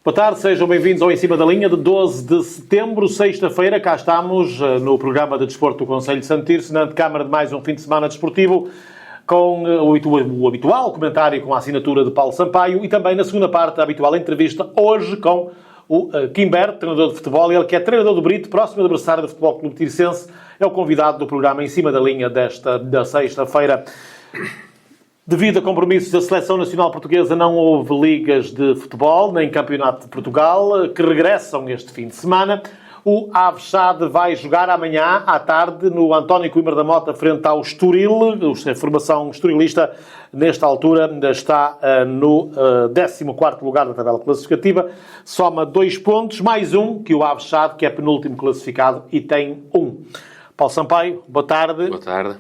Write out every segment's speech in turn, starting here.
Boa tarde, sejam bem-vindos ao Em Cima da Linha de 12 de setembro, sexta-feira. Cá estamos no programa de desporto do Conselho de Santo Tirso, na antecâmara de mais um fim de semana desportivo, com o habitual comentário com a assinatura de Paulo Sampaio e também, na segunda parte, a habitual entrevista, hoje com o Quimberto, treinador de futebol, ele que é treinador do Brito, próximo adversário do Futebol Clube Tirsense, é o convidado do programa Em Cima da Linha da sexta-feira. Devido a compromissos da Seleção Nacional Portuguesa, não houve ligas de futebol, nem Campeonato de Portugal, que regressam este fim de semana. O Avexade vai jogar amanhã à tarde no António Coimbra da Mota frente ao Estoril. A formação estorilista, nesta altura, está no 14º lugar da tabela classificativa. Soma 2 pontos, mais um que o Avexade, que é penúltimo classificado e tem 1. Paulo Sampaio, boa tarde. Boa tarde.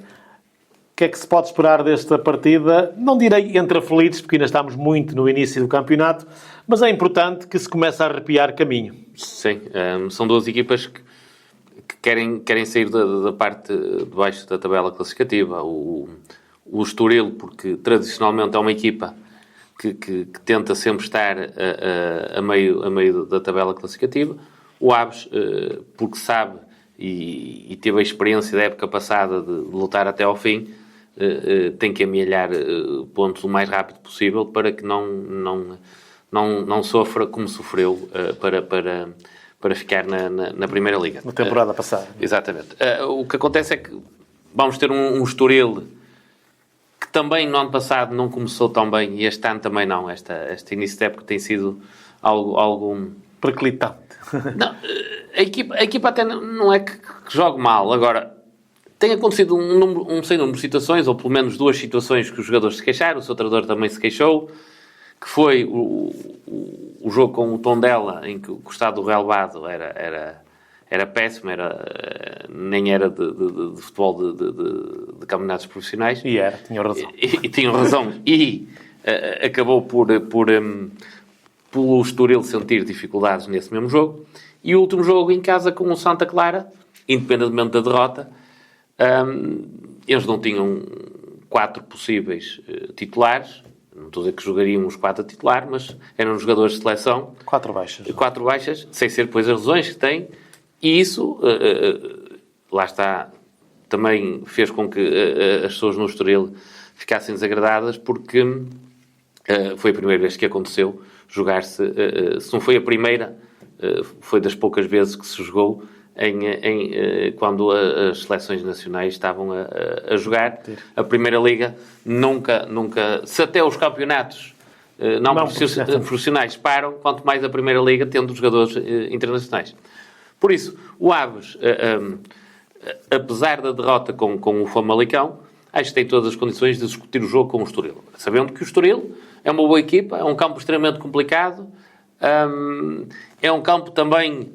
O que é que se pode esperar desta partida? Não direi entre aflitos, porque ainda estamos muito no início do campeonato, mas é importante que se comece a arrepiar caminho. Sim, são duas equipas que querem sair da parte de baixo da tabela classificativa. O Estoril, porque tradicionalmente é uma equipa que tenta sempre estar a meio da tabela classificativa. O Aves, porque sabe e teve a experiência da época passada de lutar até ao fim, tem que amealhar pontos o mais rápido possível para que não sofra como sofreu para ficar na Primeira Liga. Na temporada passada. Exatamente. O que acontece é que vamos ter um Estoril que também no ano passado não começou tão bem e este ano também não. Este início de época tem sido algo Perclitante. Não, a equipa até não é que jogue mal. Agora, tem acontecido um sem número de situações, ou pelo menos 2 situações que os jogadores se queixaram, o seu treinador também se queixou, que foi o jogo com o Tondela, em que o estado do relevado era péssimo, nem era de futebol de campeonatos profissionais. E tinham razão. E tinham razão. E acabou por pelo Estoril sentir dificuldades nesse mesmo jogo. E o último jogo em casa com o Santa Clara, independentemente da derrota, eles não tinham 4 possíveis titulares. Não estou a dizer que jogariam os 4 a titular, mas eram jogadores de seleção. 4 baixas. 4 baixas, sem ser depois as lesões que têm. E isso, lá está, também fez com que as pessoas no Estoril ficassem desagradadas, porque foi a primeira vez que aconteceu jogar-se, se não foi a primeira, foi das poucas vezes que se jogou quando as seleções nacionais estavam a jogar. A Primeira Liga nunca, se até os campeonatos não profissionais param, quanto mais a Primeira Liga tendo jogadores internacionais. Por isso, o Aves, apesar da derrota com o Famalicão, acho que tem todas as condições de discutir o jogo com o Estoril. Sabendo que o Estoril é uma boa equipa, é um campo extremamente complicado, é um campo também,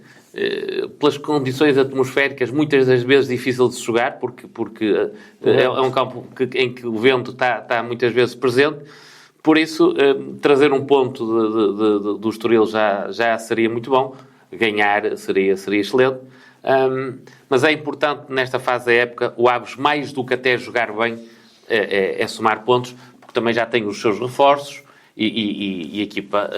pelas condições atmosféricas, muitas das vezes difícil de se jogar, porque é um campo em que o vento está muitas vezes presente. Por isso, trazer um ponto do Estoril já seria muito bom. Ganhar seria excelente. Mas é importante, nesta fase da época, o Aves, mais do que até jogar bem, é somar pontos, porque também já tem os seus reforços e a equipa...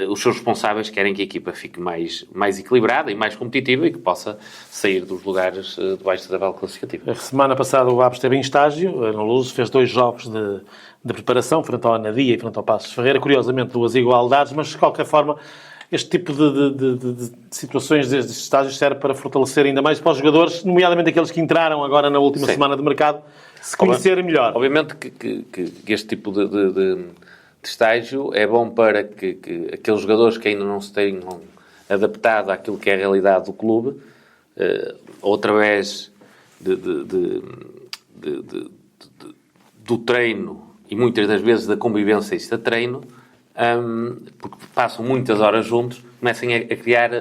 os seus responsáveis querem que a equipa fique mais equilibrada e mais competitiva e que possa sair dos lugares de baixo da tabela classificativa. A semana passada o Aves esteve em estágio, no Luso, fez 2 jogos de preparação, frente ao Anadia e frente ao Passos Ferreira. Curiosamente, 2 igualdades, mas de qualquer forma, este tipo de situações destes estágios serve para fortalecer ainda mais para os jogadores, nomeadamente aqueles que entraram agora na última semana de mercado, se conhecerem melhor. Obviamente que este tipo de estágio é bom para que aqueles jogadores que ainda não se tenham adaptado àquilo que é a realidade do clube, ou através do treino e muitas das vezes da convivência extra-treino, porque passam muitas horas juntos, comecem a criar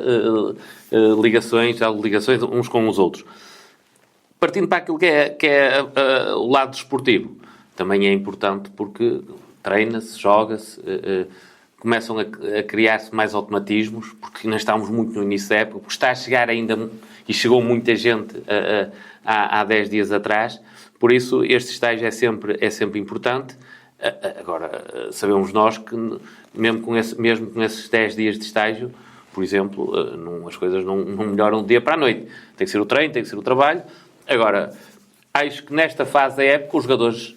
ligações uns com os outros. Partindo para aquilo que é o lado desportivo, também é importante porque treina-se, joga-se, começam a criar-se mais automatismos, porque nós estamos muito no início da época, porque está a chegar ainda, e chegou muita gente há 10 dias atrás, por isso este estágio é sempre importante. Agora, sabemos nós que, mesmo com esses 10 dias de estágio, por exemplo, as coisas não melhoram do dia para a noite. Tem que ser o treino, tem que ser o trabalho. Agora, acho que nesta fase da época os jogadores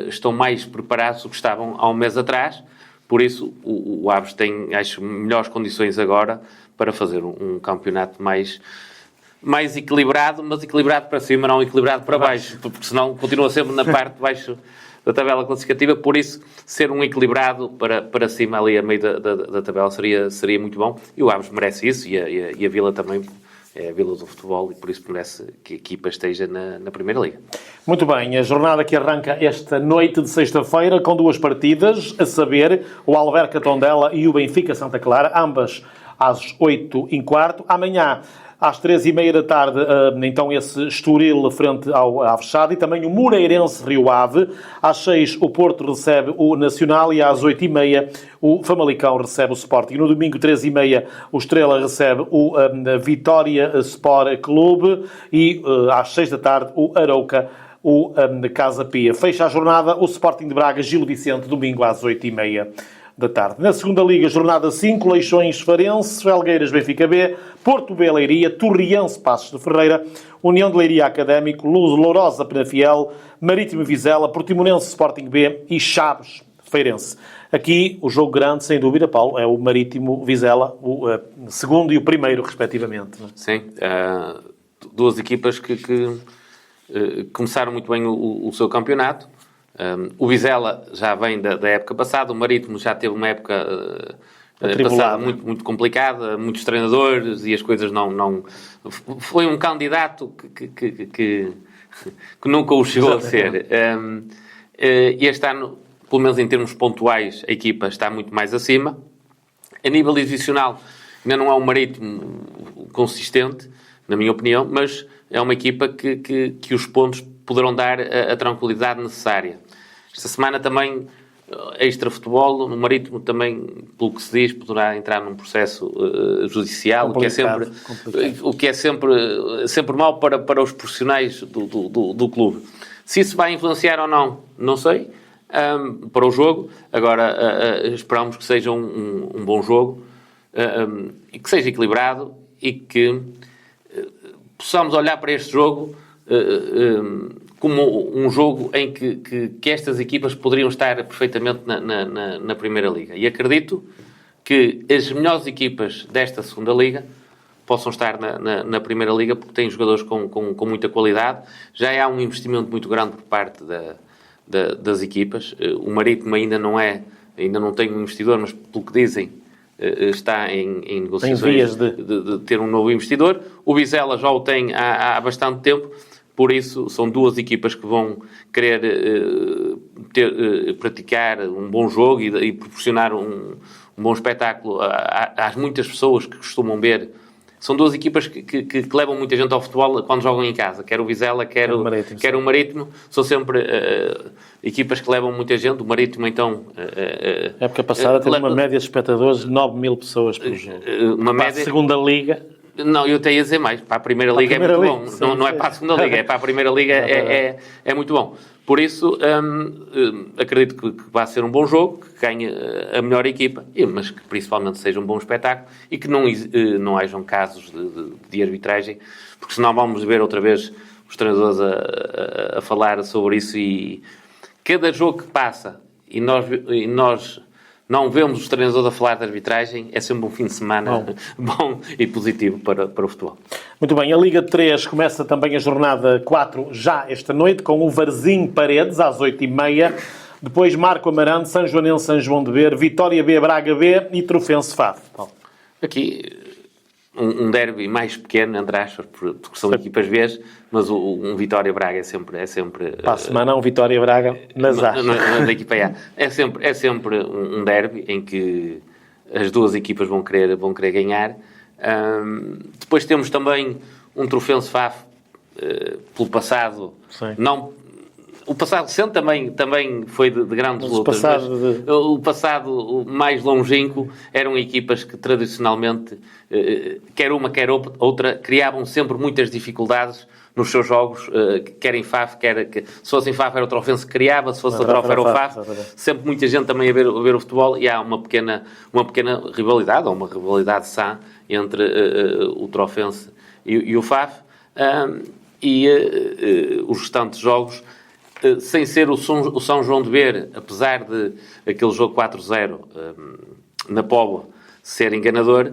estão mais preparados do que estavam há um mês atrás. Por isso, o Aves tem, acho, melhores condições agora para fazer um campeonato mais equilibrado, mas equilibrado para cima, não equilibrado para baixo, porque senão continua sempre na parte de baixo da tabela classificativa. Por isso, ser um equilibrado para cima ali a meio da tabela seria muito bom. E o Aves merece isso, e a Vila também. É a Vila do Futebol e por isso merece que a equipa esteja na Primeira Liga. Muito bem, a jornada que arranca esta noite de sexta-feira com 2 partidas, a saber, o Alverca Tondela e o Benfica Santa Clara, ambas às 8h15. Amanhã, às 3h30 da tarde, então esse Estoril frente ao Avexade e também o Moreirense Rio Ave. Às 6h o Porto recebe o Nacional e às 8h30 o Famalicão recebe o Sporting. No domingo, 3h30, o Estrela recebe o Vitória Sport Clube e às 6 da tarde o Arouca, o Casa Pia. Fecha a jornada o Sporting de Braga, Gil Vicente, domingo às 8h30 da tarde. Na segunda Liga, jornada 5, Leixões Farense, Felgueiras Benfica B, Porto B Leiria, Torriense Passos de Ferreira, União de Leiria Académico, Lourosa Penafiel, Marítimo Vizela, Portimonense Sporting B e Chaves Feirense. Aqui, o jogo grande, sem dúvida, Paulo, é o Marítimo Vizela, o segundo e o primeiro, respectivamente. Não é? Sim, duas equipas que começaram muito bem o seu campeonato. O Vizela já vem da época passada, o Marítimo já teve uma época passada muito, muito complicada, muitos treinadores e as coisas não... Foi um candidato que nunca o chegou a ser. Este ano, pelo menos em termos pontuais, a equipa está muito mais acima. A nível divisional, ainda não é um Marítimo consistente, na minha opinião, mas é uma equipa que os pontos poderão dar a tranquilidade necessária. Esta semana também, extra-futebol, no Marítimo também, pelo que se diz, poderá entrar num processo judicial, o que é sempre mau para os profissionais do clube. Se isso vai influenciar ou não sei, para o jogo. Agora, esperamos que seja um bom jogo, e que seja equilibrado e que possamos olhar para este jogo como um jogo em que estas equipas poderiam estar perfeitamente na Primeira Liga. E acredito que as melhores equipas desta segunda Liga possam estar na Primeira Liga porque têm jogadores com muita qualidade. Já há um investimento muito grande por parte das equipas. O Marítimo ainda não tem um investidor, mas pelo que dizem, está em negociações de ter um novo investidor. O Vizela já o tem há bastante tempo, por isso são duas equipas que vão querer praticar um bom jogo e proporcionar um bom espetáculo às muitas pessoas que costumam ver. São duas equipas que levam muita gente ao futebol quando jogam em casa. Quer o Vizela, quer o Marítimo. São sempre equipas que levam muita gente. O Marítimo, então... A época passada teve uma média de espectadores de 9.000 pessoas por jogo. Para a segunda Liga... Não, eu até ia dizer mais. Para a Primeira Liga é muito bom. Sim, não é para a segunda Liga, é para a Primeira Liga é muito bom. Por isso, acredito que vai ser um bom jogo, que ganhe a melhor equipa, mas que principalmente seja um bom espetáculo e que não hajam casos de arbitragem, porque senão vamos ver outra vez os treinadores a falar sobre isso e cada jogo que passa e nós não vemos os treinadores a falar de arbitragem, é sempre um fim de semana bom e positivo para o futebol. Muito bem, a Liga 3 começa também a jornada 4 já esta noite, com o Varzim Paredes, às 8h30. Depois Marco Amarante, São Joanense, São João de Ver, Vitória B, Braga B e Trofense Faf. Aqui, um derby mais pequeno, entre aspas, porque são equipas B, mas um Vitória-Braga é sempre... Para a semana, um Vitória-Braga nas A. Na equipa A. É sempre um derby em que as duas equipas vão querer ganhar. Depois temos também um Trofense Faf, pelo passado... Sim. O passado recente também foi de grandes lutas. O passado mais longínquo eram equipas que tradicionalmente, quer uma, quer outra, criavam sempre muitas dificuldades nos seus jogos, quer em FAF, se fosse em FAF era o Trofense que criava, se fosse a Trofa era o FAF. Sempre muita gente também a ver o futebol e há uma pequena rivalidade, ou uma rivalidade sã entre o Trofense e o FAF. Os restantes jogos, sem ser o São João de Ver, apesar de aquele jogo 4-0 na Póvoa ser enganador,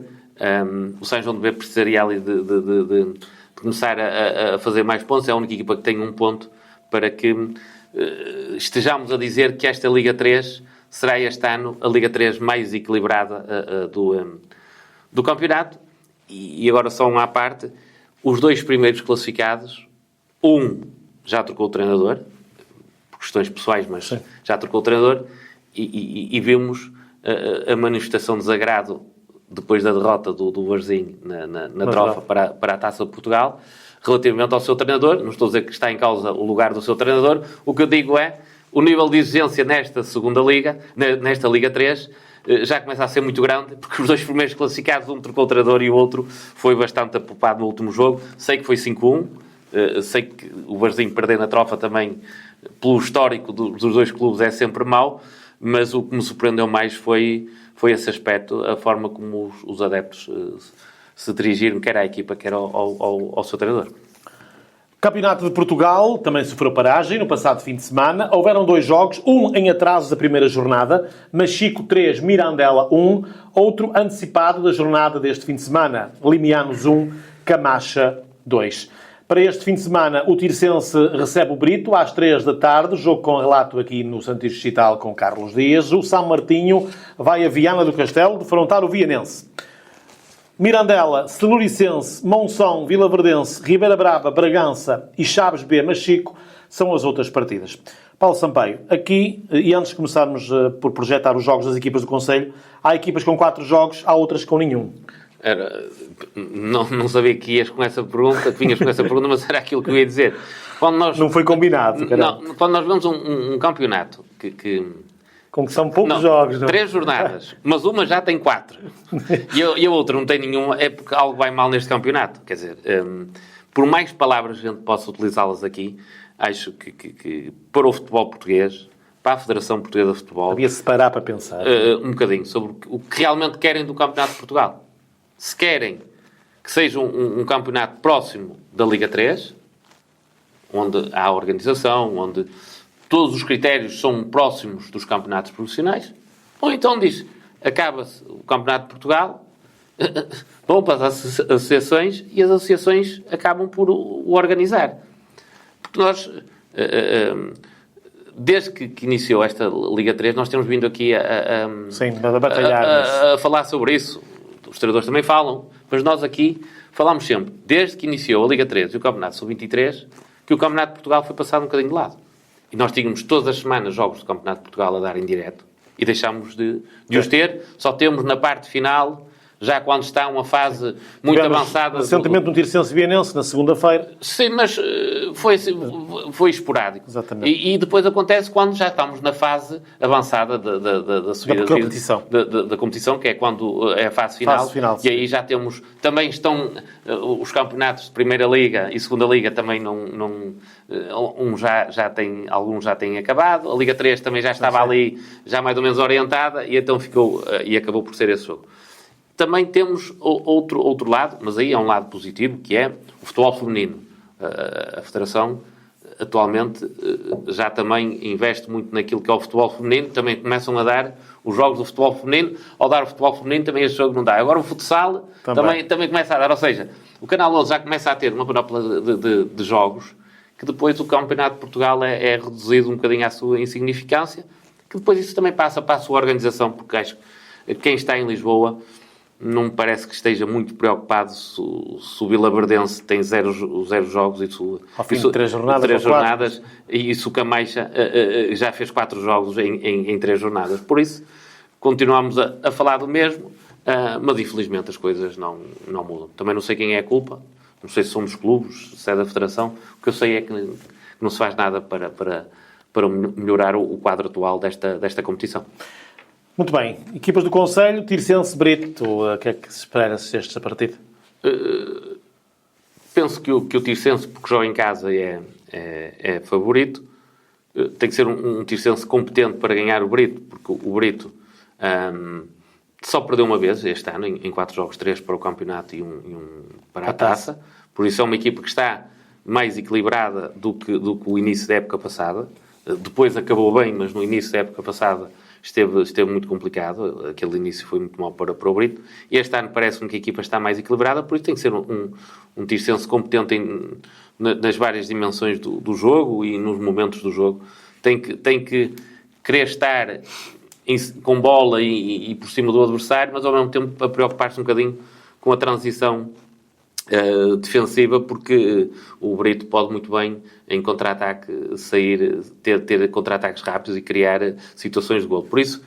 o São João de Ver precisaria ali de começar a fazer mais pontos. É a única equipa que tem um ponto para que estejamos a dizer que esta Liga 3 será este ano a Liga 3 mais equilibrada do campeonato. E agora só uma à parte, os 2 primeiros classificados, já trocou o treinador, por questões pessoais, mas sim, já trocou o treinador, e vimos a manifestação de desagrado depois da derrota do Varzim na trofa para a Taça de Portugal, relativamente ao seu treinador. Não estou a dizer que está em causa o lugar do seu treinador. O que eu digo é, o nível de exigência nesta segunda Liga, nesta Liga 3, já começa a ser muito grande, porque os 2 primeiros classificados, um trocou o treinador e o outro foi bastante apupado no último jogo. Sei que foi 5-1, sei que o Varzim perder na trofa também, pelo histórico dos 2 clubes, é sempre mau, mas o que me surpreendeu mais foi esse aspecto, a forma como os adeptos se dirigiram, quer à equipa, quer ao seu treinador. Campeonato de Portugal também sofreu paragem no passado fim de semana. Houveram 2 jogos, um em atraso da primeira jornada, Machico 3, Mirandela 1, outro antecipado da jornada deste fim de semana, Limianos 1, Camacha 2. Para este fim de semana, o Tirsense recebe o Brito às 3 da tarde, jogo com relato aqui no Santiago Digital com Carlos Dias. O São Martinho vai a Viana do Castelo defrontar o Vianense. Mirandela, Celuricense, Monção, Vila Verdense, Ribeira Brava, Bragança e Chaves B, Machico são as outras partidas. Paulo Sampaio, aqui, e antes de começarmos por projetar os jogos das equipas do Conselho, há equipas com 4 jogos, há outras com nenhum. Não sabia que ias com essa pergunta, que vinhas com essa pergunta, mas era aquilo que eu ia dizer. Não foi combinado. Quando nós vemos um campeonato com que são poucos jogos. 3 jornadas, mas uma já tem 4. E a outra não tem nenhuma, é porque algo vai mal neste campeonato. Quer dizer, por mais palavras a gente possa utilizá-las aqui, acho que para o futebol português, para a Federação Portuguesa de Futebol... Havia se parar para pensar. Um bocadinho sobre o que realmente querem do Campeonato de Portugal. Se querem que seja um campeonato próximo da Liga 3, onde há organização, onde todos os critérios são próximos dos campeonatos profissionais, ou então diz, acaba-se o Campeonato de Portugal, vão para as associações e as associações acabam por o organizar. Porque nós, desde que iniciou esta Liga 3, nós temos vindo aqui a falar sobre isso. Os treinadores também falam, mas nós aqui falamos sempre, desde que iniciou a Liga 3 e o Campeonato Sub-23, que o Campeonato de Portugal foi passado um bocadinho de lado. E nós tínhamos todas as semanas jogos do Campeonato de Portugal a dar em direto e deixámos de os ter. Só temos na parte final, já quando está uma fase muito avançada... Recentemente no Tirsense Vianense, na segunda-feira. Sim, mas foi esporádico. Exatamente. E depois acontece quando já estamos na fase avançada da subida da competição, que é quando é a fase final. E aí já temos... Também estão os campeonatos de Primeira Liga e Segunda Liga também alguns já têm acabado. A Liga 3 também já estava ali, já mais ou menos orientada, e então acabou por ser esse jogo. Também temos outro lado, mas aí é um lado positivo, que é o futebol feminino. A Federação, atualmente, já também investe muito naquilo que é o futebol feminino. Também começam a dar os jogos do futebol feminino. Ao dar o futebol feminino, também este jogo não dá. Agora o futsal também começa a dar. Ou seja, o Canal 11 já começa a ter uma panóplia de jogos, que depois o Campeonato de Portugal é reduzido um bocadinho à sua insignificância, que depois isso também passa para a sua organização, porque acho que quem está em Lisboa... Não me parece que esteja muito preocupado se o Vila Verdense tem zero jogos ao fim de 3 jornadas, e se o Camaixa já fez 4 jogos em 3 jornadas. Por isso, continuamos a falar do mesmo, mas infelizmente as coisas não mudam. Também não sei quem é a culpa, não sei se são dos clubes, se é da Federação. O que eu sei é que não se faz nada para melhorar o quadro atual desta competição. Muito bem. Equipas do Conselho, Tirsense, Brito. O que é que se espera desta partida? penso que o Tirsense, porque joga em casa, é favorito. Tem que ser um Tirsense competente para ganhar o Brito, porque o Brito só perdeu uma vez este ano, em 4 jogos, 3 para o campeonato e um para a taça. Por isso é uma equipa que está mais equilibrada do que o início da época passada. Depois acabou bem, mas no início da época passada esteve muito complicado. Aquele início foi muito mau para o Brito. E este ano parece-me que a equipa está mais equilibrada, por isso tem que ser um Tirsense competente nas várias dimensões do jogo e nos momentos do jogo. Tem que querer estar com bola e por cima do adversário, mas ao mesmo tempo a preocupar-se um bocadinho com a transição defensiva, porque o Brito pode muito bem, em contra-ataque, ter contra-ataques rápidos e criar situações de golo. Por isso,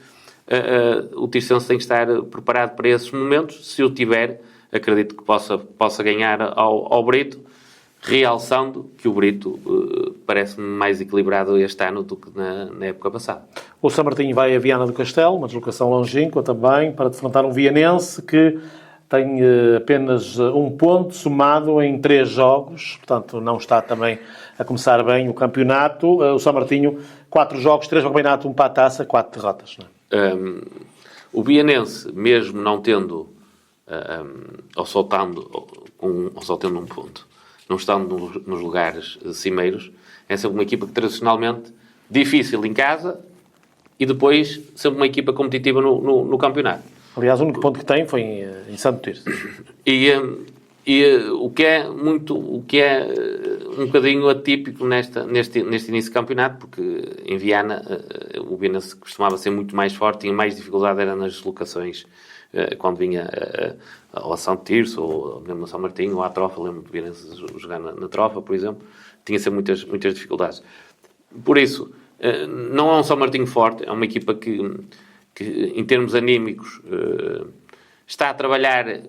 o Tirsense tem que estar preparado para esses momentos. Se o tiver, acredito que possa ganhar ao Brito, realçando que o Brito parece-me mais equilibrado este ano do que na época passada. O São Martinho vai a Viana do Castelo, uma deslocação longínqua também, para defrontar um vianense que tem apenas um ponto somado em 3 jogos, portanto não está também a começar bem o campeonato. O São Martinho, 4 jogos, 3 para o campeonato, 1 para a taça, 4 derrotas. Não é? O vianense, mesmo não tendo, ou só tendo um ponto, não estando nos lugares cimeiros, é sempre uma equipa que tradicionalmente difícil em casa e depois sempre uma equipa competitiva no campeonato. Aliás, o único ponto que tem foi em Santo Tirso. E o que é um bocadinho atípico neste início de campeonato, porque em Viana o Vianense costumava ser muito mais forte e mais dificuldade era nas deslocações, quando vinha ao Santo Tirso, ou mesmo a São Martinho, ou à Trofa. Lembro do Vianense jogar na Trofa, por exemplo, tinha sempre muitas dificuldades. Por isso, não é um São Martinho forte, é uma equipa que em termos anímicos está a trabalhar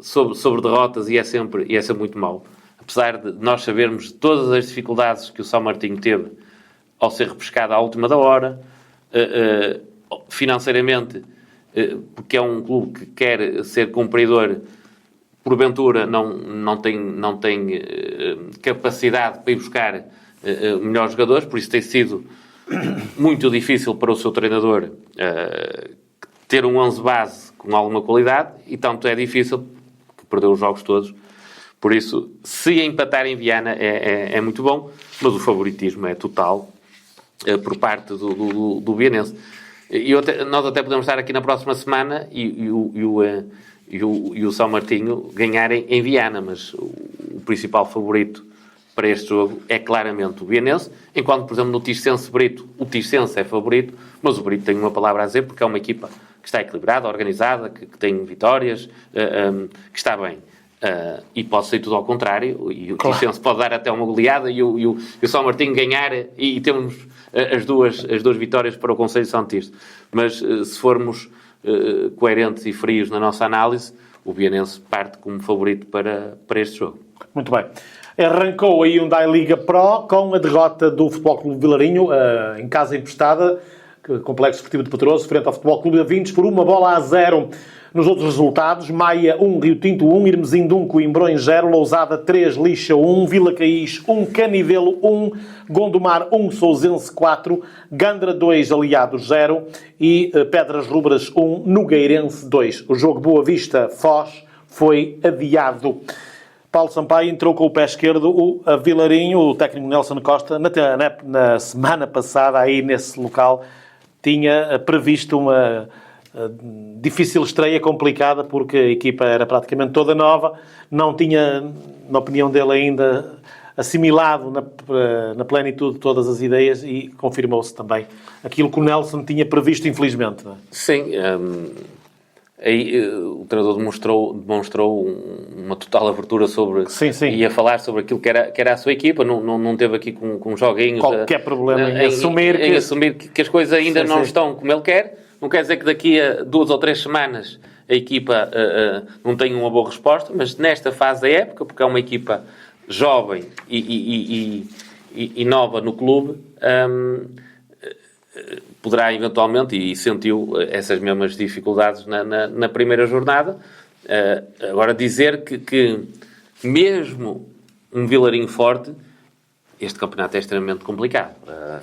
sobre derrotas e é sempre muito mau. Apesar de nós sabermos todas as dificuldades que o São Martinho teve ao ser repescado à última da hora, financeiramente, porque é um clube que quer ser cumpridor, porventura não tem capacidade para ir buscar melhores jogadores, por isso tem sido muito difícil para o seu treinador ter um 11 base com alguma qualidade, e tanto é difícil que perdeu os jogos todos. Por isso, se empatar em Viana é muito bom, mas o favoritismo é total por parte do Vianense. Nós até podemos estar aqui na próxima semana e o São Martinho ganharem em Viana, mas o principal favorito para este jogo é claramente o Vianense, enquanto, por exemplo, no Tirsense Brito, o Tirsense é favorito, mas o Brito tem uma palavra a dizer, porque é uma equipa que está equilibrada, organizada, que tem vitórias, que está bem. E pode ser tudo ao contrário, e o Tirsense pode dar até uma goleada e o São Martinho ganhar, e temos as duas vitórias para o Conselho de São Tirso. Mas se formos coerentes e frios na nossa análise, o Vianense parte como favorito para este jogo. Muito bem. Arrancou a Hyundai Liga Pro com a derrota do Futebol Clube Vilarinho, em casa emprestada, Complexo Esportivo de Pedroso, frente ao Futebol Clube Avintes, por 1-0. Nos outros resultados, Maia 1, Rio Tinto 1, Irmesinde 1, Coimbrões 0, Lousada 3, Lixa 1, Vila Caís 1, Canidelo 1, Gondomar 1, Sousense 4, Gandra 2, Aliados 0 e Pedras Rubras 1, Nogueirense 2. O jogo Boa Vista-Foz foi adiado. Paulo Sampaio entrou com o pé esquerdo a Vilarinho, o técnico Nelson Costa, na semana passada, aí nesse local, tinha previsto uma difícil estreia, complicada, porque a equipa era praticamente toda nova, não tinha, na opinião dele, ainda assimilado na plenitude todas as ideias, e confirmou-se também aquilo que o Nelson tinha previsto, infelizmente. Não é? Sim, aí o treinador demonstrou uma total abertura sobre... Sim. E a falar sobre aquilo que era a sua equipa, não teve aqui com joguinhos... Qualquer problema em assumir que as coisas ainda não estão como ele quer. Não quer dizer que daqui a 2 ou 3 semanas a equipa não tenha uma boa resposta, mas nesta fase da época, porque é uma equipa jovem e nova no clube, poderá eventualmente, e sentiu essas mesmas dificuldades na primeira jornada. Agora, dizer que mesmo um Vilarinho forte, este campeonato é extremamente complicado.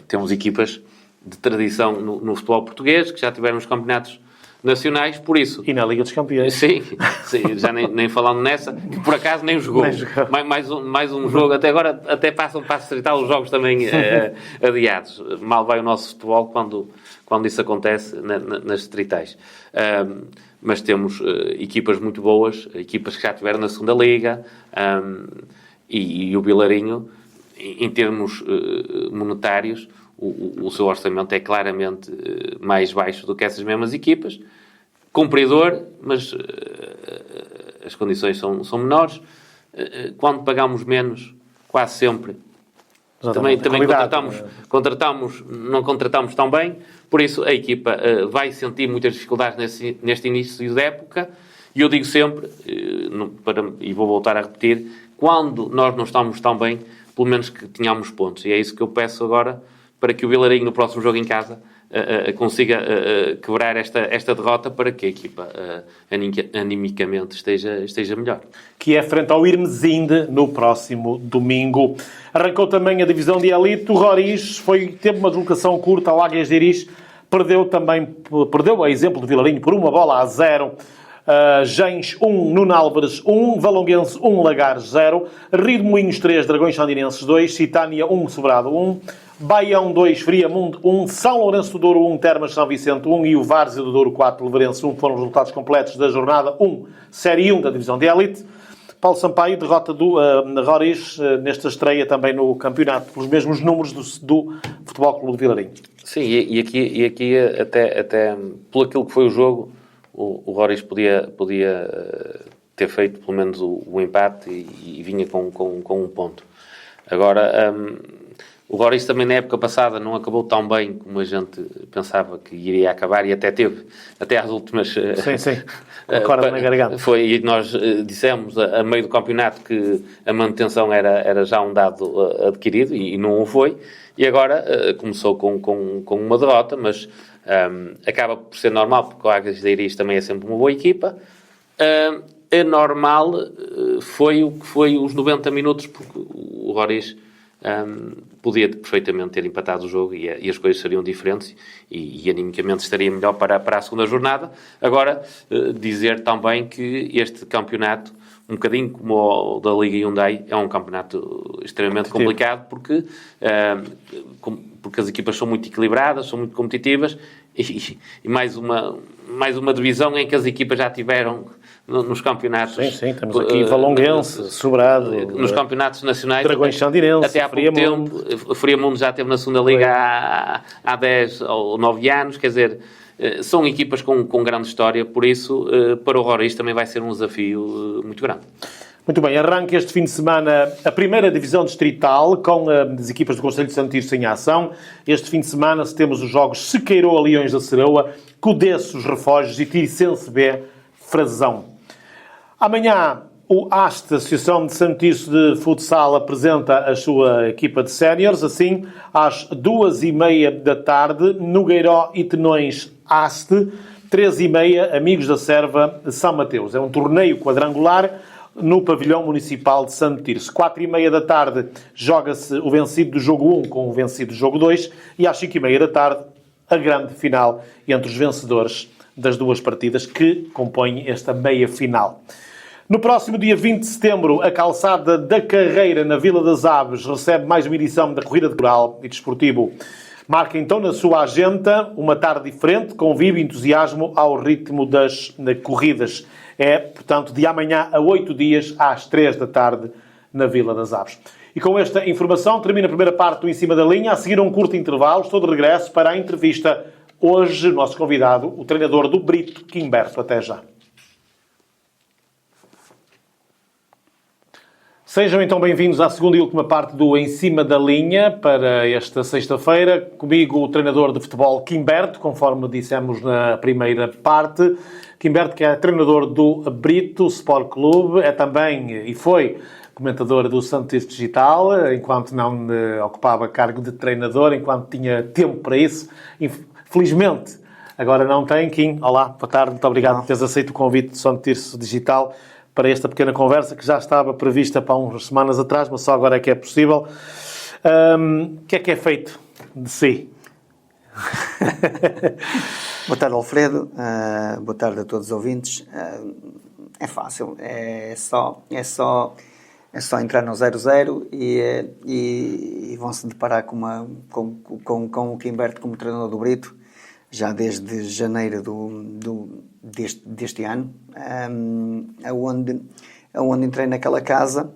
Temos equipas de tradição no futebol português, que já tiveram os campeonatos nacionais, por isso... E na Liga dos Campeões. Sim, já nem falando nessa, que por acaso nem jogou. Mais um jogo, até agora até passam para distrital os jogos também adiados. Mal vai o nosso futebol quando isso acontece nas distritais. Mas temos equipas muito boas, equipas que já estiveram na segunda Liga, e o Vilarinho, em termos monetários, o seu orçamento é claramente mais baixo do que essas mesmas equipas. Cumpridor, mas as condições são menores. Quando pagamos menos, quase sempre, também não contratamos tão bem. Por isso, a equipa vai sentir muitas dificuldades neste início de época. E eu digo sempre, e vou voltar a repetir, quando nós não estamos tão bem, pelo menos que tenhamos pontos. E é isso que eu peço agora, para que o Vilarinho, no próximo jogo em casa, consiga quebrar esta derrota, para que a equipa animicamente esteja melhor. Que é frente ao Irmesinde no próximo domingo. Arrancou também a divisão de elite. O Roriz teve uma deslocação curta ao Águias de Iris. Perdeu a exemplo do Vilarinho por 1-0. Gens 1, Nuno Álvares 1, Valonguense 1, Lagares 0, Rio de Moinhos 3, Dragões Sandinenses 2, Citânia 1, Sobrado 1, Baião 2, Friamundo 1, São Lourenço do Douro 1, Termas São Vicente 1 e o Várzea do Douro 4, Leverense 1 foram os resultados completos da jornada 1, Série 1 da divisão de elite. Paulo Sampaio, derrota do Roriz nesta estreia também no campeonato, pelos mesmos números do Futebol Clube de Vilarinho. Sim, e aqui até pelo aquilo que foi o jogo, o Roriz podia ter feito pelo menos o empate e vinha com um ponto. Agora, o Roriz também na época passada não acabou tão bem como a gente pensava que iria acabar, e até teve, até às últimas... Sim, corda na garganta. Foi, e nós dissemos a meio do campeonato que a manutenção era já um dado adquirido, e não o foi, e agora começou com uma derrota, mas... acaba por ser normal, porque o Águias de Iris também é sempre uma boa equipa. É normal, foi o que foi os 90 minutos, porque o Roriz podia perfeitamente ter empatado o jogo e as coisas seriam diferentes e animicamente estaria melhor para a segunda jornada. Agora, dizer também que este campeonato, um bocadinho como o da Liga Hyundai, é um campeonato extremamente complicado, porque as equipas são muito equilibradas, são muito competitivas, e mais uma divisão em que as equipas já tiveram nos campeonatos. Sim, temos aqui Valonguense, Sobrado, nos campeonatos nacionais. Dragões Sandinenses, até há pouco tempo. O Friamundo já esteve na segunda Liga há 10 ou 9 anos, quer dizer... São equipas com grande história, por isso, para o Roriz também vai ser um desafio muito grande. Muito bem, arranca este fim de semana a primeira divisão distrital, com as equipas do Conselho de Santirce em ação. Este fim de semana temos os jogos Sequeiró, Leões da Ceroa, Codessos, Refógios e Tiricense B, Frazão. Amanhã, o AST, Associação de Santirce de Futsal, apresenta a sua equipa de séniores. Assim, às 2h30 da tarde, Nogueiró e Tenões AST, 3h30, Amigos da Serva, São Mateus. É um torneio quadrangular no pavilhão municipal de Santirce. 4h30 da tarde, joga-se o vencido do jogo 1 com o vencido do jogo 2 e às 5h30 da tarde, a grande final entre os vencedores das duas partidas que compõem esta meia-final. No próximo dia 20 de setembro, a calçada da Carreira, na Vila das Aves, recebe mais uma edição da Corrida de Rural e Desportivo. Marca então na sua agenda uma tarde diferente, com vivo entusiasmo ao ritmo das corridas. É, portanto, de amanhã a 8 dias, às 3 da tarde, na Vila das Aves. E com esta informação termina a primeira parte do Em Cima da Linha. A seguir um curto intervalo, estou de regresso para a entrevista. Hoje, nosso convidado, o treinador do Brito, Quimberto. Até já. Sejam então bem-vindos à segunda e última parte do Em Cima da Linha para esta sexta-feira. Comigo o treinador de futebol Quimberto, conforme dissemos na primeira parte. Quimberto, que é treinador do Brito Sport Clube, é também e foi comentador do Santirce Digital, enquanto não ocupava cargo de treinador, enquanto tinha tempo para isso. Felizmente, agora não tem. Kim, olá, boa tarde, muito obrigado por teres aceito o convite do Santirce Digital para esta pequena conversa que já estava prevista para umas semanas atrás, mas só agora é que é possível. O que é feito de si? Boa tarde, Alfredo. Boa tarde a todos os ouvintes. É fácil, é só entrar no 0-0 e vão se deparar com o Quimberto como treinador do Brito, já desde janeiro deste ano, onde entrei naquela casa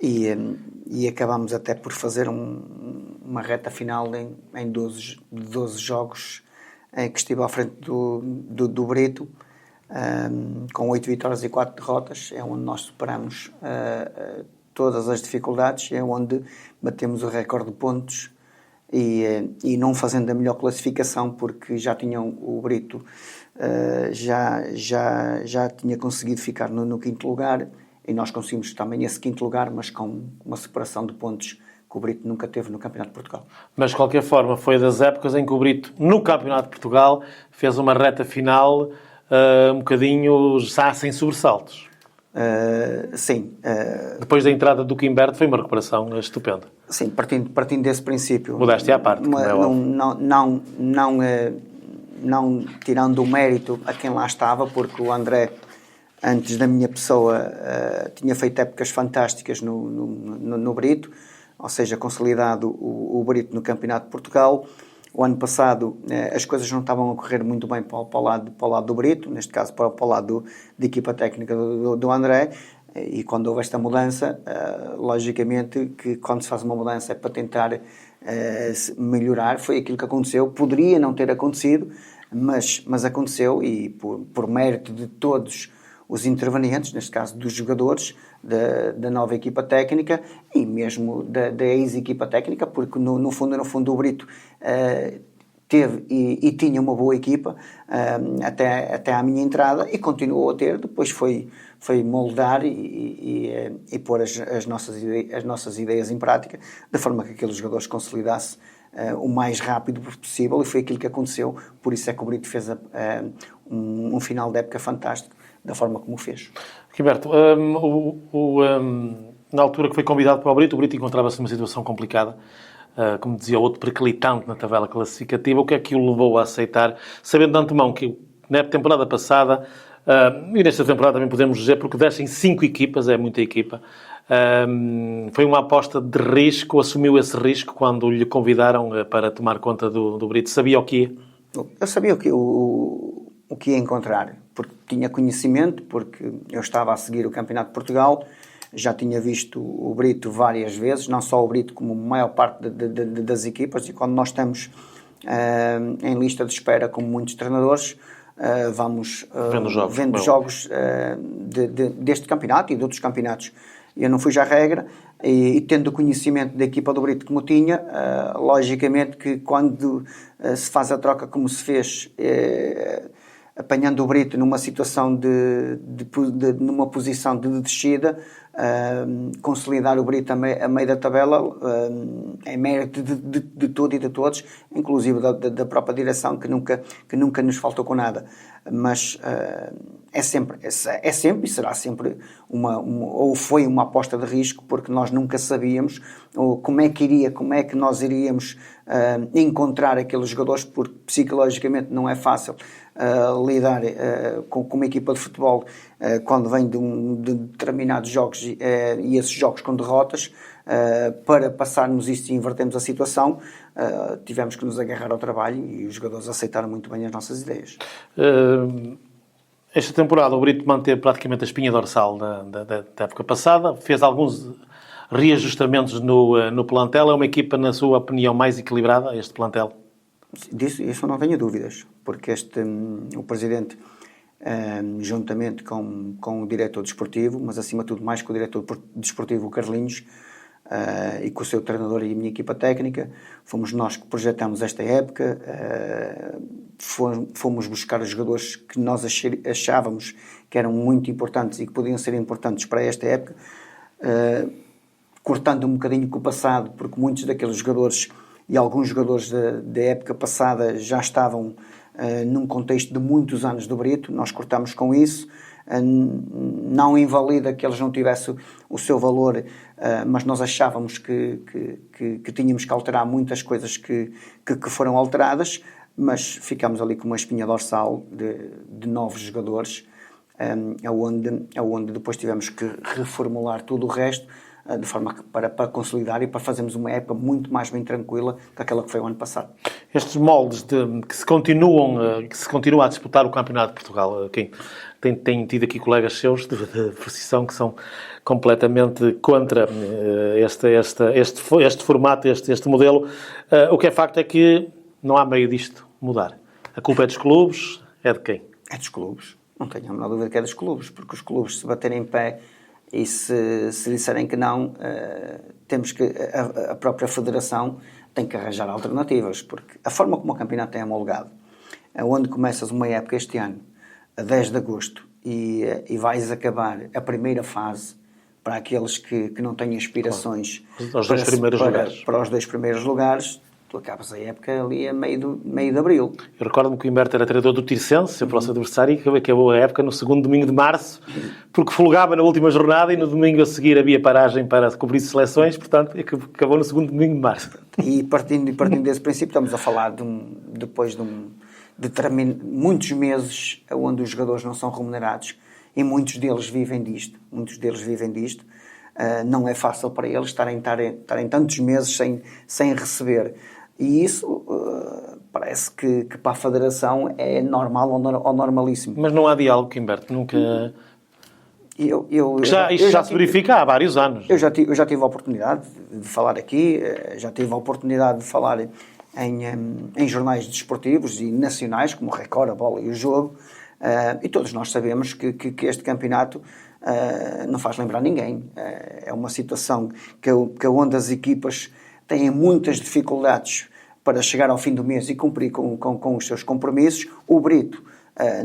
e acabámos até por fazer uma reta final em 12 jogos que estive à frente do Brito, com 8 vitórias e 4 derrotas. É onde nós superamos todas as dificuldades, é onde batemos o recorde de pontos e não fazendo a melhor classificação, porque já tinham o Brito já tinha conseguido ficar no quinto lugar, e nós conseguimos também esse quinto lugar, mas com uma separação de pontos que o Brito nunca teve no Campeonato de Portugal. Mas, de qualquer forma, foi das épocas em que o Brito, no Campeonato de Portugal, fez uma reta final um bocadinho já sem sobressaltos. Sim. Depois da entrada do Quimberto foi uma recuperação estupenda. Sim, partindo desse princípio. Modéstia à parte. Não tirando o mérito a quem lá estava, porque o André, antes da minha pessoa, tinha feito épocas fantásticas no Brito, ou seja, consolidado o Brito no Campeonato de Portugal. O ano passado as coisas não estavam a correr muito bem para o lado do Brito, neste caso para o lado da equipa técnica do André, e quando houve esta mudança, logicamente que quando se faz uma mudança é para tentar melhorar. Foi aquilo que aconteceu. Poderia não ter acontecido, mas aconteceu, e por mérito de todos os intervenientes, neste caso dos jogadores, da nova equipa técnica e mesmo da ex-equipa técnica, porque no fundo o Brito teve e tinha uma boa equipa até à minha entrada, e continuou a ter. Depois foi moldar e pôr as nossas ideias em prática, de forma que aqueles jogadores consolidassem o mais rápido possível, e foi aquilo que aconteceu. Por isso é que o Brito fez um final de época fantástico, da forma como o fez. Quimberto, na altura que foi convidado para o Brito encontrava-se numa situação complicada, como dizia o outro, periclitante na tabela classificativa. O que é que o levou a aceitar, sabendo de antemão que na temporada passada, e nesta temporada também podemos dizer, porque descem 5 equipas, é muita equipa, foi uma aposta de risco, assumiu esse risco quando lhe convidaram para tomar conta do Brito? Sabia o que ia? Eu sabia o que ia encontrar, porque tinha conhecimento, porque eu estava a seguir o Campeonato de Portugal, já tinha visto o Brito várias vezes, não só o Brito como a maior parte das equipas, e quando nós estamos em lista de espera, como muitos treinadores, vamos vendo jogos deste campeonato e de outros campeonatos. Eu não fui já à regra, e tendo o conhecimento da equipa do Brito como tinha, logicamente que quando se faz a troca como se fez, apanhando o Brito numa situação numa posição de descida, consolidar o Brito a meio da tabela, é mérito de tudo e de todos, inclusive da própria direção, que nunca nos faltou com nada. Mas é sempre e será sempre ou foi uma aposta de risco, porque nós nunca sabíamos como é que nós iríamos encontrar aqueles jogadores, porque psicologicamente não é fácil lidar com uma equipa de futebol quando vem de determinados jogos e esses jogos com derrotas. Para passarmos isto e invertermos a situação, tivemos que nos agarrar ao trabalho, e os jogadores aceitaram muito bem as nossas ideias. Esta temporada o Brito manteve praticamente a espinha dorsal da época passada, fez alguns reajustamentos no plantel. É uma equipa, na sua opinião, mais equilibrada, este plantel? Isso não tenho dúvidas, porque o Presidente, juntamente com o Diretor Desportivo, mas acima de tudo mais com o Diretor Desportivo, o Carlinhos, e com o seu treinador e a minha equipa técnica, fomos nós que projetamos esta época, fomos buscar os jogadores que nós achávamos que eram muito importantes e que podiam ser importantes para esta época, cortando um bocadinho com o passado, porque muitos daqueles jogadores e alguns jogadores da época passada já estavam num contexto de muitos anos do Brito. Nós cortámos com isso, não invalida que eles não tivessem o seu valor, mas nós achávamos que tínhamos que alterar muitas coisas que foram alteradas, mas ficámos ali com uma espinha dorsal de novos jogadores, aonde depois tivemos que reformular tudo o resto, de forma para consolidar e para fazermos uma época muito mais bem tranquila que aquela que foi o ano passado. Estes moldes que se continua a disputar o Campeonato de Portugal, quem tem tido aqui colegas seus de profissão que são completamente contra este formato, este modelo. O que é facto é que não há meio disto mudar. A culpa é dos clubes, é de quem? É dos clubes. Não tenho a menor dúvida que é dos clubes, porque os clubes se baterem em pé e se disserem que não, temos que a própria federação tem que arranjar alternativas, porque a forma como o campeonato é homologado, onde começas uma época este ano, a 10 de agosto, e vais acabar a primeira fase para aqueles que não têm aspirações para os dois primeiros lugares, tu acabas a época ali a meio de abril. Eu recordo-me que o Humberto era treinador do Tirsense, seu próximo adversário, e acabou a época no segundo domingo de março, porque folgava na última jornada e no domingo a seguir havia paragem para cobrir seleções, portanto acabou no segundo domingo de março. E partindo desse princípio, estamos a falar depois de muitos meses onde os jogadores não são remunerados, e muitos deles vivem disto. Não é fácil para eles estarem tantos meses sem receber. E isso parece que para a Federação é normal ou normalíssimo. Mas não há diálogo, Humberto, nunca... Isto já se verifica há vários anos. Eu já tive a oportunidade de falar aqui, já tive a oportunidade de falar em jornais desportivos e nacionais, como o Record, a Bola e o Jogo, e todos nós sabemos que este campeonato não faz lembrar ninguém. É uma situação que onde as equipas têm muitas dificuldades para chegar ao fim do mês e cumprir com os seus compromissos. O Brito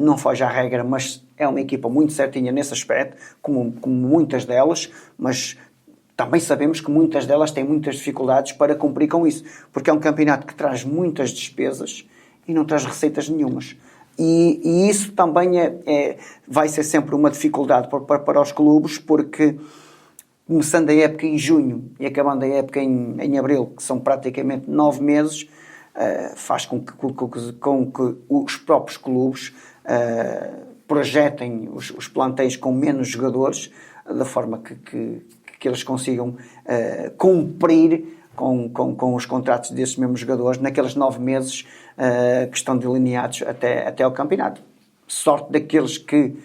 não foge à regra, mas é uma equipa muito certinha nesse aspecto, como muitas delas, mas também sabemos que muitas delas têm muitas dificuldades para cumprir com isso, porque é um campeonato que traz muitas despesas e não traz receitas nenhumas. E isso também vai ser sempre uma dificuldade para os clubes, porque começando a época em junho e acabando a época em abril, que são praticamente 9 meses, faz com que os próprios clubes projetem os plantéis com menos jogadores, da forma que eles consigam cumprir com os contratos desses mesmos jogadores naqueles 9 meses que estão delineados até ao campeonato. Sorte daqueles que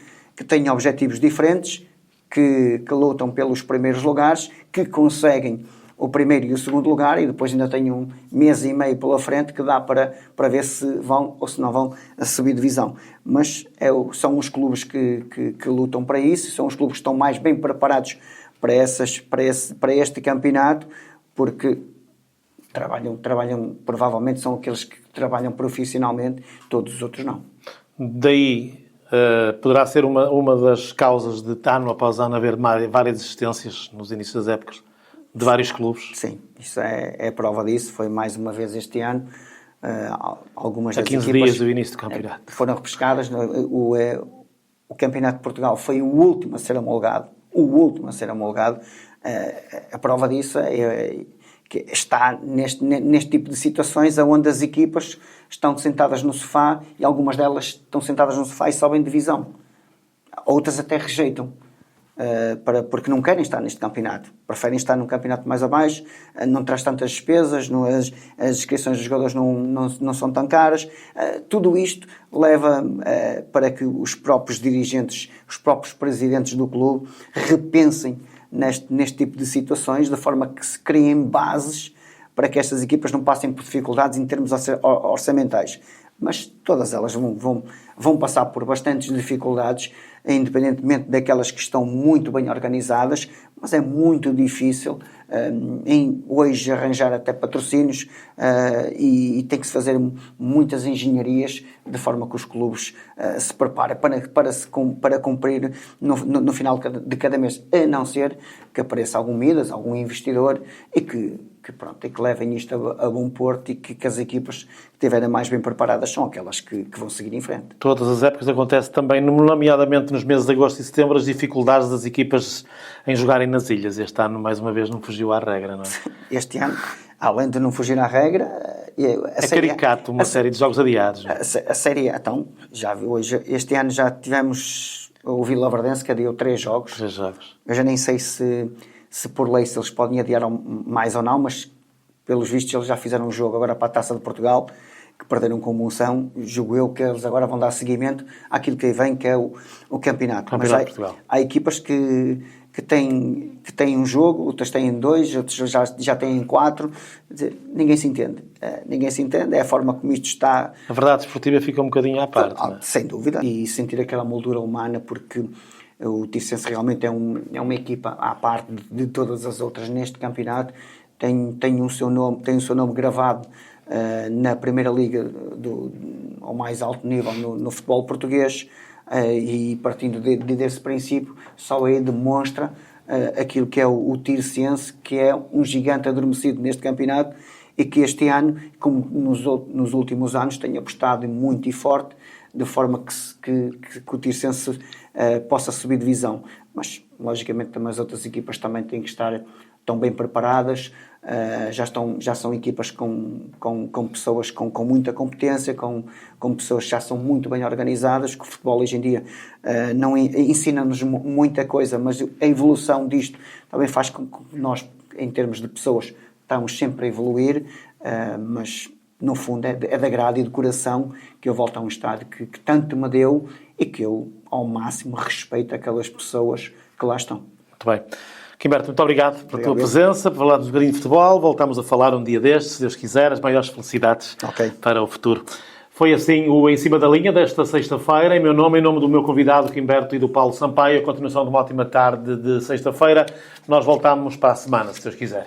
têm objetivos diferentes, que lutam pelos primeiros lugares, que conseguem o primeiro e o segundo lugar, e depois ainda têm um mês e meio pela frente que dá para ver se vão ou se não vão a subir divisão. Mas são os clubes que lutam para isso, são os clubes que estão mais bem preparados para este campeonato, porque trabalham, provavelmente são aqueles que trabalham profissionalmente, todos os outros não. Daí poderá ser uma das causas de ano após ano haver várias existências nos inícios das épocas de vários clubes. Sim, isso é prova disso. Foi mais uma vez este ano. Algumas das 15 equipas dias do início do campeonato foram repescadas. O Campeonato de Portugal foi o último a ser homologado. A prova disso é que está neste tipo de situações onde as equipas estão sentadas no sofá, e algumas delas estão sentadas no sofá e sobem divisão. Outras até rejeitam, porque não querem estar neste campeonato. Preferem estar num campeonato mais abaixo, não traz tantas despesas, as inscrições dos jogadores não são tão caras. Tudo isto leva para que os próprios dirigentes, os próprios presidentes do clube repensem neste tipo de situações, de forma que se criem bases para que estas equipas não passem por dificuldades em termos orçamentais. Mas todas elas vão passar por bastantes dificuldades, independentemente daquelas que estão muito bem organizadas, mas é muito difícil hoje arranjar até patrocínios, e tem que se fazer muitas engenharias de forma que os clubes se preparem para cumprir no final de cada mês, a não ser que apareça algum Midas, algum investidor, e que pronto, e que levem isto a bom porto e que as equipas que estiverem mais bem preparadas são aquelas que vão seguir em frente. Todas as épocas acontece também, nomeadamente nos meses de agosto e setembro, as dificuldades das equipas em jogarem nas ilhas. Este ano, mais uma vez, não fugiu à regra, não é? Este ano, além de não fugir à regra... É caricato uma série de jogos adiados. Não é? A série, então, já hoje, este ano já tivemos o Vila Verdense que adiou 3 jogos. 3 jogos. Eu já nem sei se por lei se eles podem adiar mais ou não, mas pelos vistos eles já fizeram um jogo agora para a Taça de Portugal, que perderam com emoção. Julgo eu que eles agora vão dar seguimento àquilo que aí vem, que é o campeonato. Campeonato Mas de Portugal. há equipas que têm um jogo, outras têm 2, outras já têm 4. Ninguém se entende. Ninguém se entende. É a forma como isto está. A verdade esportiva fica um bocadinho à parte. Não é? Sem dúvida. E sentir aquela moldura humana, porque o Tirsense realmente é uma equipa à parte de todas as outras neste campeonato. Tem o seu nome gravado na Primeira Liga ao mais alto nível no futebol português. E partindo desse princípio, só aí demonstra aquilo que é o Tirsense, que é um gigante adormecido neste campeonato e que este ano, como nos últimos anos, tem apostado muito e forte, de forma que o Tirsense possa subir divisão. Mas, logicamente, também as outras equipas também têm que estar tão bem preparadas. Já são equipas com pessoas com muita competência, com pessoas que já são muito bem organizadas, que o futebol hoje em dia não ensina-nos muita coisa, mas a evolução disto também faz com que nós, em termos de pessoas, estamos sempre a evoluir, mas no fundo é de agrado e de coração que eu volto a um estádio que tanto me deu e que eu, ao máximo, respeito aquelas pessoas que lá estão. Muito bem. Quimberto, muito obrigado pela tua presença, por falarmos um bocadinho de futebol. Voltamos a falar um dia destes, se Deus quiser. As maiores felicidades para o futuro. Foi assim o Em Cima da Linha desta sexta-feira. Em meu nome, em nome do meu convidado, Quimberto, e do Paulo Sampaio, a continuação de uma ótima tarde de sexta-feira. Nós voltamos para a semana, se Deus quiser.